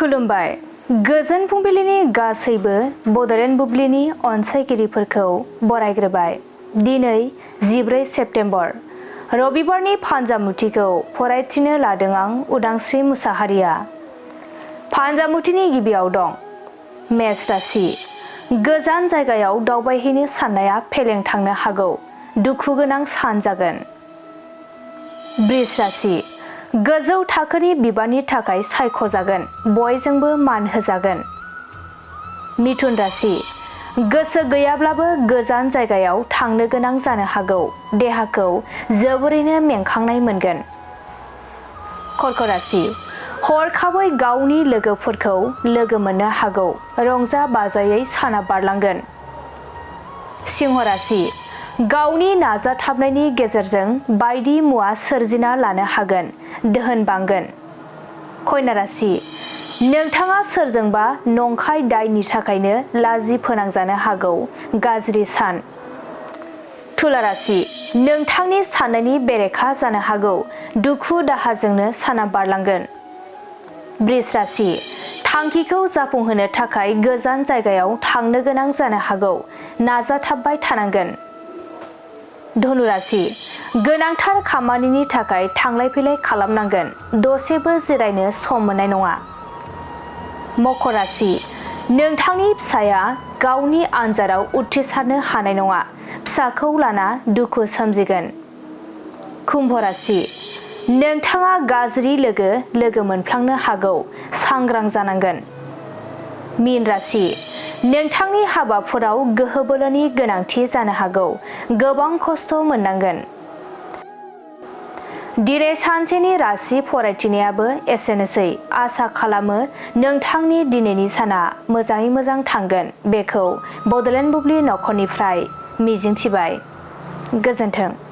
खुलुमबाय। गोजोन फुंबिलिनि गासैबो बड'लेण्ड बुब्लिनि अनसायगिरिफोरखौ बरायग्रोबाय। दिनै 14 सेप्तेम्बर रबिबारनि फान्जामुथिखौ फरायथिनो लादों आं उदांस्रि मुसाहारिया। फान्जामुथिनि गिबियाव दं मेष राशि। गोजान जायगायाव दावबायहैनो साननाया फेलें थांनो हागौ, दुखु गोनां सान जागोन। वृष राशि। गोजौ थाखोनि बिबाननि थाखाय सायख'जागोन, बयजोंबो मान होजागोन। मिथुन राशि। गोसो गैयाब्लाबो गोजान जायगायाव थांनो गोनां जानो हागौ, देहाखौ जोबोरैनो मेंखांनाय मोनगोन। कर्क राशि। हरखाबै गावनि लोगोफोरखौ लोगो मोननो हागौ, रंजा बाजायै साना बारलांगोन। सिंह राशि। गावनि नाजाथाबनायनि गेजेरजों बायदि मुवा सोरजिना लानो हागोन, दोहोन बांगोन। कन्या राशि। नोंथाङा सोरजोंबा नंखाय दायनि थाखायनो लाजि फोनांजानो हागौ, गाज्रि सान। तुला राशि। नोंथांनि साननायनि बेरेखा जानो हागौ, दुखु दाहाजोंनो साना बारलांगोन। वृष राशि। थांखिखौ जाफुंहोनो थाखाय गोजान जायगायाव थांनो गोनां जानो हागौ, नाजाथाबबाय थानांगोन। धनु राशि। गोनांथार खामानिनि थाखाय थांलाय फैलाय खालामनांगोन, दसेबो जिरायनो सम मोननाय नङा। मकर राशि। नोंथांनि फिसाया गावनि आनजादाव उथ्रिसारनो हानाय नङा, फिसाखौ लाना दुखु सोमजिगोन। कुम्भ राशि। नोंथाङा गाज्रि लोगो मोनफ्लांनो हागौ, सांग्रां जानांगोन। मीन राशि। नोंथांनि हाबाफोराव गोहो बोलोनि गोनांथि जानो हागौ, गोबां खस्थ' मोननांगोन। दिनै सानसेनि राशि फरायथिनायाबो एसेनोसै। आसा खालामो नोंथांनि दिनैनि साना मोजाङै मोजां थांगोन, बेखौ बड'लेण्ड बुब्लि नखरनिफ्राय मिजिंथिबाय। गोजोन्थों।